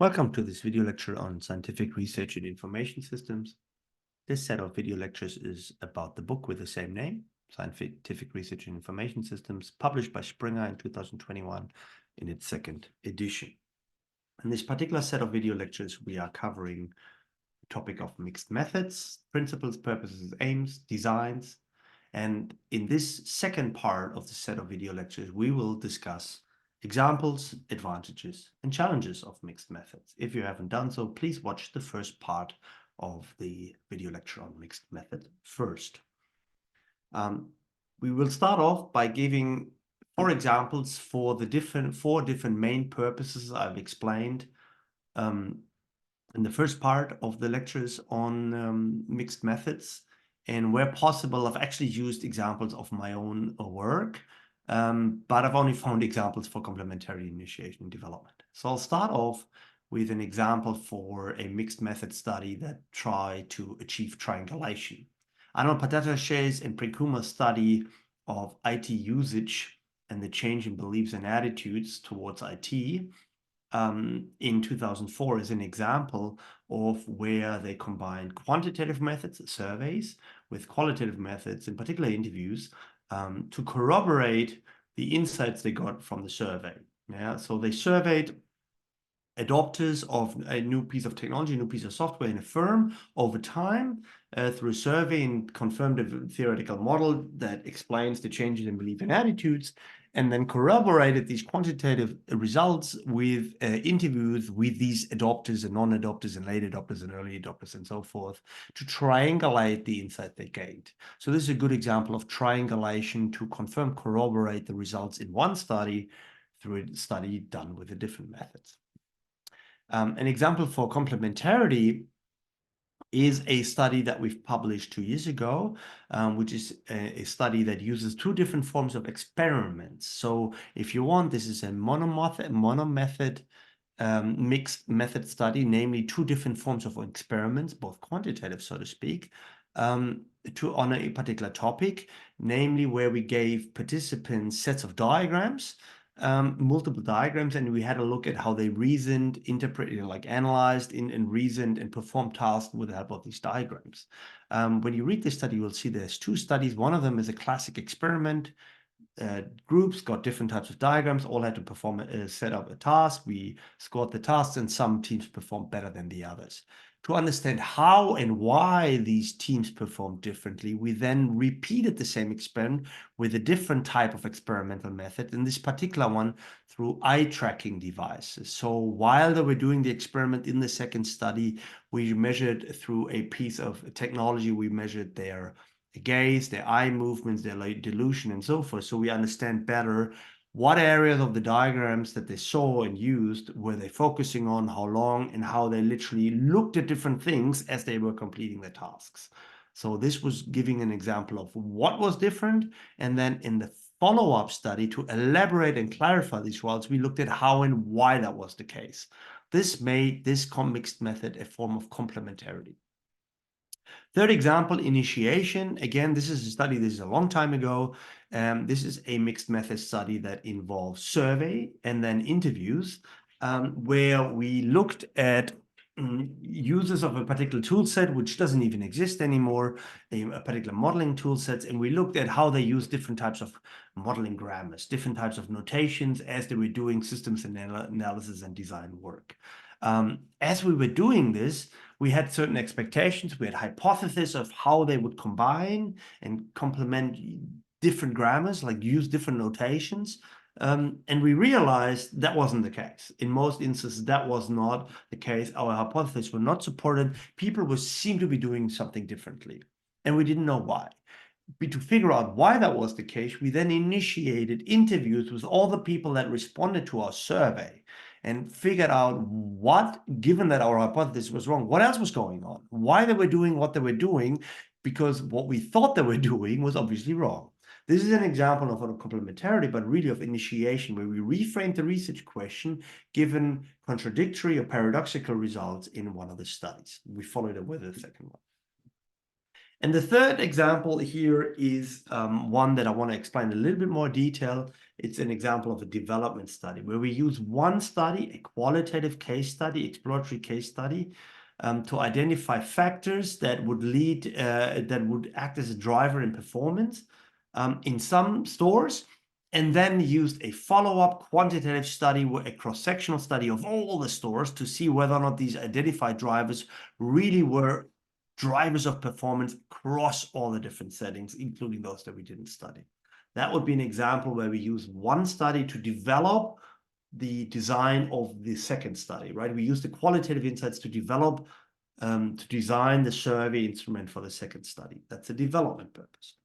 Welcome to this video lecture on scientific research in information systems. This set of video lectures is about the book with the same name, Scientific Research in Information Systems, published by Springer in 2021 in its second edition. In this particular set of video lectures, we are covering the topic of mixed methods, principles, purposes, aims, designs. And in this second part of the set of video lectures, we will discuss examples, advantages, and challenges of mixed methods. If you haven't done so, please watch the first part of the video lecture on mixed method first. We will start off by giving 4 examples for the 4 different main purposes I've explained in the first part of the lectures on mixed methods. And where possible, I've actually used examples of my own work, but I've only found examples for complementary initiation and development. So I'll start off with an example for a mixed method study that try to achieve triangulation. Arnold Patatashe's and Prekuma's study of IT usage and the change in beliefs and attitudes towards IT in 2004 is an example of where they combined quantitative methods, surveys, with qualitative methods, in particular interviews, to corroborate the insights they got from the survey. Yeah, so they surveyed adopters of a new piece of technology, a new piece of software in a firm over time through a survey, and confirmed a theoretical model that explains the changes in belief and attitudes, and then corroborated these quantitative results with interviews with these adopters and non-adopters and late adopters and early adopters and so forth to triangulate the insight they gained. So this is a good example of triangulation to confirm, corroborate the results in one study through a study done with the different methods. An example for complementarity is a study that we've published 2 years ago, which is a study that uses 2 different forms of experiments. So if you want, this is a monomethod mixed method study, namely 2 different forms of experiments, both quantitative, so to speak, on a particular topic, namely where we gave participants sets of diagrams, multiple diagrams, and we had a look at how they reasoned, interpreted, like analyzed and reasoned and performed tasks with the help of these diagrams. When you read this study, you will see there's 2 studies. One of them is a classic experiment. Groups got different types of diagrams, all had to perform set up a task. We scored the tasks, and some teams performed better than the others. To understand how and why these teams performed differently, we then repeated the same experiment with a different type of experimental method, in this particular one through eye tracking devices. So while they were doing the experiment in the second study, we measured through a piece of technology, we measured their gaze, their eye movements, their dilution, and so forth, so we understand better what areas of the diagrams that they saw and used were they focusing on, how long, and how they literally looked at different things as they were completing their tasks. So this was giving an example of what was different, and then in the follow-up study, to elaborate and clarify these results, we looked at how and why that was the case. This made this mixed method a form of complementarity. Third example, initiation. Again, this is a study, this is a long time ago. This is a mixed method study that involves survey and then interviews, where we looked at users of a particular tool set, which doesn't even exist anymore, a particular modeling tool sets, and we looked at how they use different types of modeling grammars, different types of notations as they were doing systems analysis and design work. As we were doing this, we had certain expectations, we had hypotheses of how they would combine and complement different grammars, like use different notations. And we realized that wasn't the case. In most instances, that was not the case. Our hypotheses were not supported. People seemed to be doing something differently, and we didn't know why. To figure out why that was the case, we then initiated interviews with all the people that responded to our survey and figured out what, given that our hypothesis was wrong, what else was going on, why they were doing what they were doing, because what we thought they were doing was obviously wrong. This is an example of complementarity, but really of initiation, where we reframed the research question given contradictory or paradoxical results in one of the studies. We followed it with the second one. And the third example here is one that I want to explain in a little bit more detail. It's an example of a development study where we use one study, a qualitative case study, exploratory case study, to identify factors that would lead, that would act as a driver in performance in some stores, and then used a follow-up quantitative study, a cross-sectional study of all the stores to see whether or not these identified drivers really were drivers of performance across all the different settings, including those that we didn't study. That would be an example where we use one study to develop the design of the second study, right? We use the qualitative insights to develop, to design the survey instrument for the second study. That's a development purpose.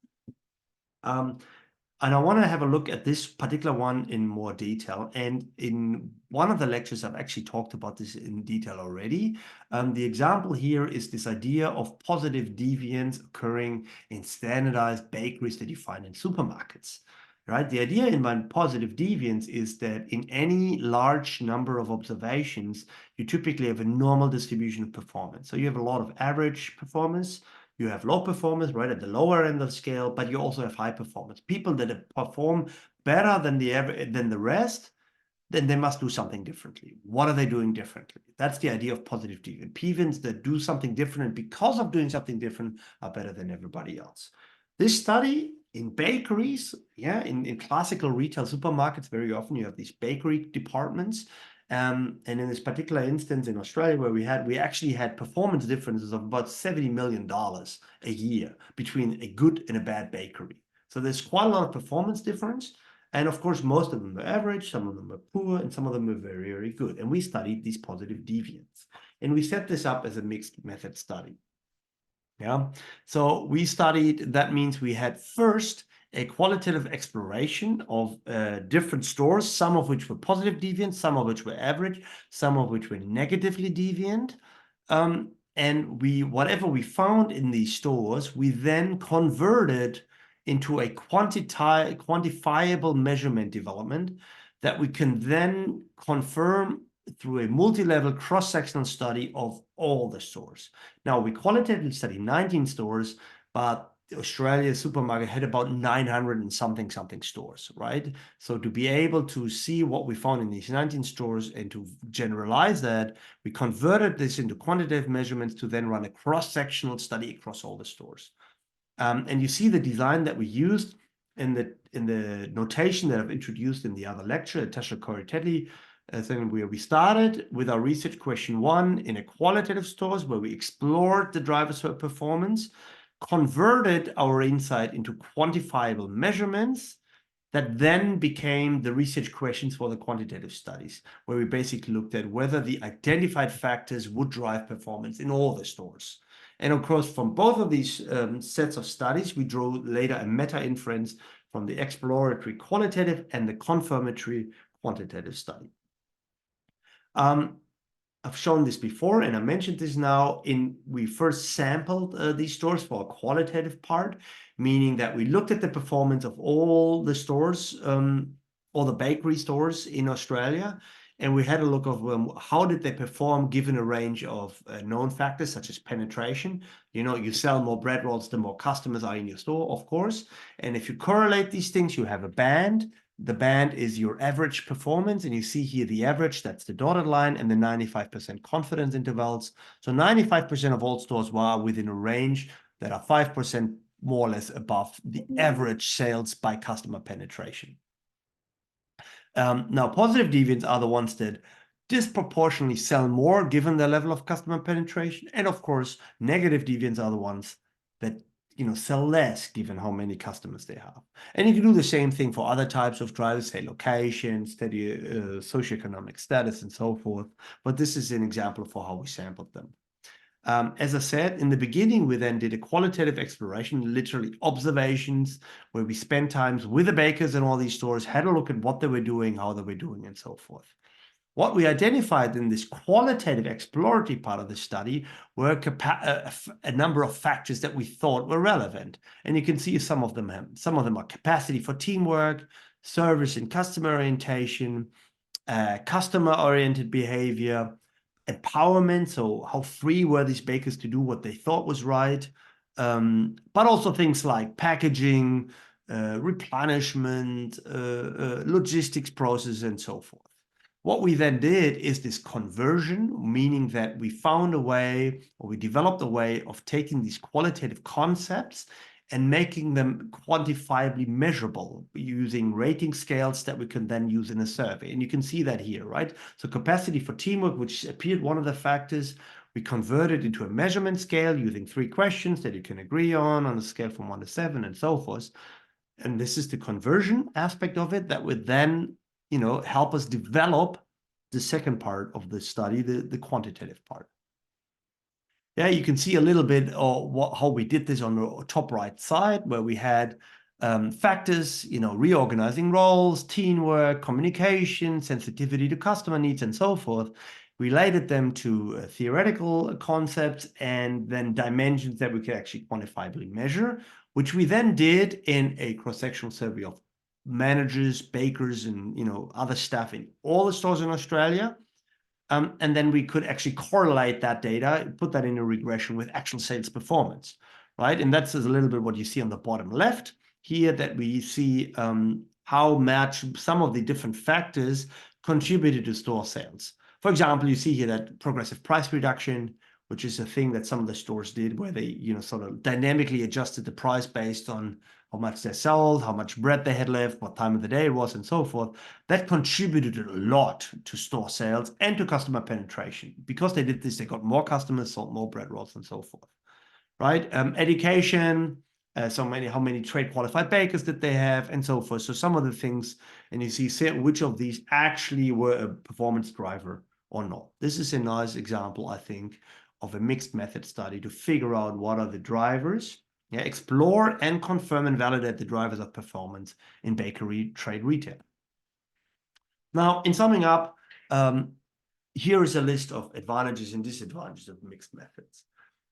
And I want to have a look at this particular one in more detail. And in one of the lectures, I've actually talked about this in detail already. The example here is this idea of positive deviance occurring in standardized bakeries that you find in supermarkets, right? The idea in positive deviance is that in any large number of observations, you typically have a normal distribution of performance. So you have a lot of average performance. You have low performance right at the lower end of the scale, but you also have high performance. People that perform better than the rest, then they must do something differently. What are they doing differently? That's the idea of positive deviance. Deviants that do something different because of doing something different are better than everybody else. This study in bakeries, in classical retail supermarkets, very often you have these bakery departments. And in this particular instance in Australia, where we actually had performance differences of about $70 million a year between a good and a bad bakery. So there's quite a lot of performance difference. And of course, most of them are average, some of them are poor, and some of them are very, very good. And we studied these positive deviants. And we set this up as a mixed method study. Yeah. So we studied, that means we had first a qualitative exploration of different stores, some of which were positive deviant, some of which were average, some of which were negatively deviant. And whatever we found in these stores, we then converted into a quantifiable measurement development that we can then confirm through a multi-level cross-sectional study of all the stores. Now, we qualitatively studied 19 stores, but Australia's supermarket had about 900 and something stores, right? So to be able to see what we found in these 19 stores and to generalize that, we converted this into quantitative measurements to then run a cross-sectional study across all the stores. And you see the design that we used in the notation that I've introduced in the other lecture, Tasha Corey-Tedley, thing where we started with our research question 1 in a qualitative stores where we explored the drivers for performance, converted our insight into quantifiable measurements that then became the research questions for the quantitative studies, where we basically looked at whether the identified factors would drive performance in all the stores. And of course, from both of these sets of studies, we drew later a meta-inference from the exploratory qualitative and the confirmatory quantitative study. I've shown this before, and I mentioned this now. We first sampled these stores for a qualitative part, meaning that we looked at the performance of all the stores, all the bakery stores in Australia, and we had a look of how did they perform given a range of known factors such as penetration. You know, you sell more bread rolls, the more customers are in your store, of course. And if you correlate these things, you have a band. The band is your average performance, and you see here the average, that's the dotted line, and the 95% confidence intervals. So 95% of all stores were within a range that are 5% more or less above the average sales by customer penetration. Now, positive deviants are the ones that disproportionately sell more given their level of customer penetration. And of course, negative deviants are the ones that sell less given how many customers they have. And you can do the same thing for other types of drivers, say location, steady socioeconomic status, and so forth. But this is an example for how we sampled them. As I said in the beginning, we then did a qualitative exploration, literally observations, where we spent times with the bakers in all these stores, had a look at what they were doing, how they were doing, and so forth. What we identified in this qualitative exploratory part of the study were a number of factors that we thought were relevant. And you can see some of them are capacity for teamwork, service and customer orientation, customer-oriented behavior, empowerment, so how free were these bakers to do what they thought was right, but also things like packaging, replenishment, logistics process, and so forth. What we then did is this conversion, meaning that we found a way, or we developed a way of taking these qualitative concepts and making them quantifiably measurable using rating scales that we can then use in a survey. And you can see that here, right? So capacity for teamwork, which appeared one of the factors, we converted into a measurement scale using 3 questions that you can agree on a scale from 1 to 7 and so forth. And this is the conversion aspect of it that would then, help us develop the second part of the study, the quantitative part. Yeah, you can see a little bit of how we did this on the top right side, where we had factors, reorganizing roles, teamwork, communication, sensitivity to customer needs, and so forth, related them to theoretical concepts and then dimensions that we could actually quantifiably measure, which we then did in a cross-sectional survey of managers, bakers, and other staff in all the stores in Australia. And then we could actually correlate that data, put that in a regression with actual sales performance, right? And that's a little bit what you see on the bottom left here, that we see how much some of the different factors contributed to store sales. For example, you see here that progressive price reduction, which is a thing that some of the stores did, where they sort of dynamically adjusted the price based on how much they sold, how much bread they had left, what time of the day it was, and so forth. That contributed a lot to store sales and to customer penetration. Because they did this, they got more customers, sold more bread rolls, and so forth, right? Education, how many trade qualified bakers did they have, and so forth. So some of the things, and you see which of these actually were a performance driver or not. This is a nice example, I think, of a mixed method study to figure out what are the drivers. Yeah, explore and confirm and validate the drivers of performance in bakery trade retail. Now, in summing up, here is a list of advantages and disadvantages of mixed methods.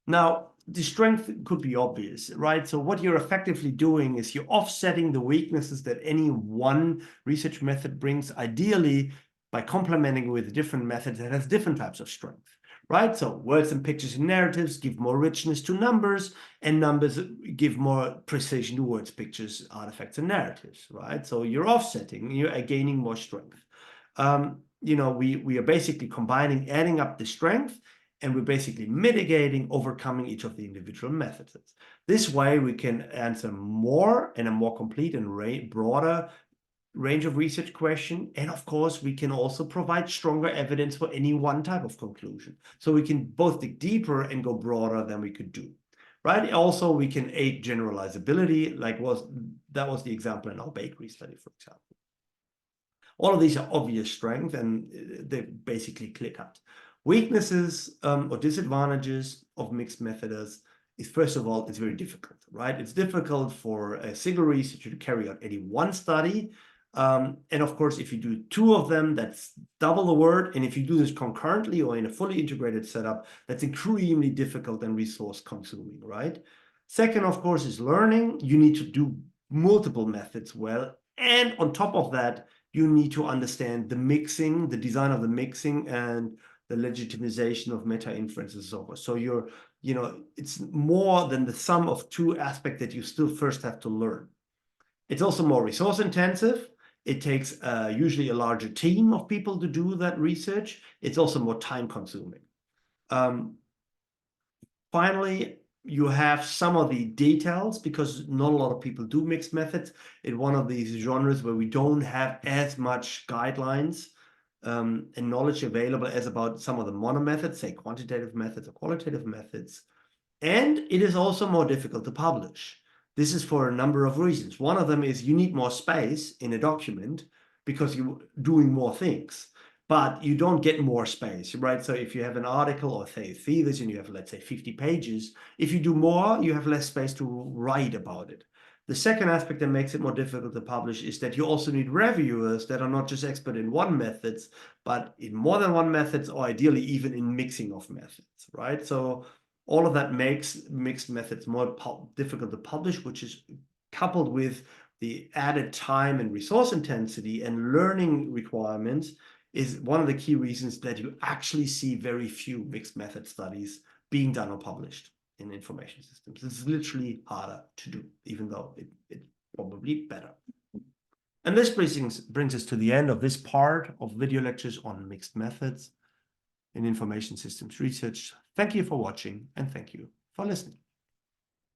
Now, the strength could be obvious, right? So what you're effectively doing is you're offsetting the weaknesses that any one research method brings, ideally by complementing with a different method that has different types of strength, right? So words and pictures and narratives give more richness to numbers, and numbers give more precision to words, pictures, artifacts, and narratives, right? So you're offsetting, you're gaining more strength. We are basically combining, adding up the strength, and we're basically mitigating, overcoming each of the individual methods. This way, we can answer more and a more complete and broader range of research question. And of course, we can also provide stronger evidence for any one type of conclusion. So we can both dig deeper and go broader than we could do, right? Also, we can aid generalizability, that was the example in our bakery study, for example. All of these are obvious strengths, and they basically clear cut. Weaknesses or disadvantages of mixed methods is, first of all, it's very difficult, right? It's difficult for a single researcher to carry out any one study. And of course, if you do 2 of them, that's double the work. And if you do this concurrently or in a fully integrated setup, that's extremely difficult and resource consuming, right? Second, of course, is learning. You need to do multiple methods well. And on top of that, you need to understand the mixing, the design of the mixing, and the legitimization of meta-inferences and so forth. So it's more than the sum of 2 aspects that you still first have to learn. It's also more resource intensive. It takes usually a larger team of people to do that research. It's also more time consuming. Finally, you have some of the details, because not a lot of people do mixed methods in one of these genres where we don't have as much guidelines and knowledge available as about some of the mono methods, say quantitative methods or qualitative methods. And it is also more difficult to publish. This is for a number of reasons. One of them is you need more space in a document because you're doing more things, but you don't get more space, right? So if you have an article or say a thesis and you have, let's say, 50 pages, if you do more, you have less space to write about it. The second aspect that makes it more difficult to publish is that you also need reviewers that are not just expert in one methods, but in more than one methods, or ideally even in mixing of methods, right? So all of that makes mixed methods more difficult to publish, which is coupled with the added time and resource intensity and learning requirements is one of the key reasons that you actually see very few mixed method studies being done or published. in information systems. It's literally harder to do, even though it's probably better. And this brings us to the end of this part of video lectures on mixed methods in information systems research. Thank you for watching, and thank you for listening.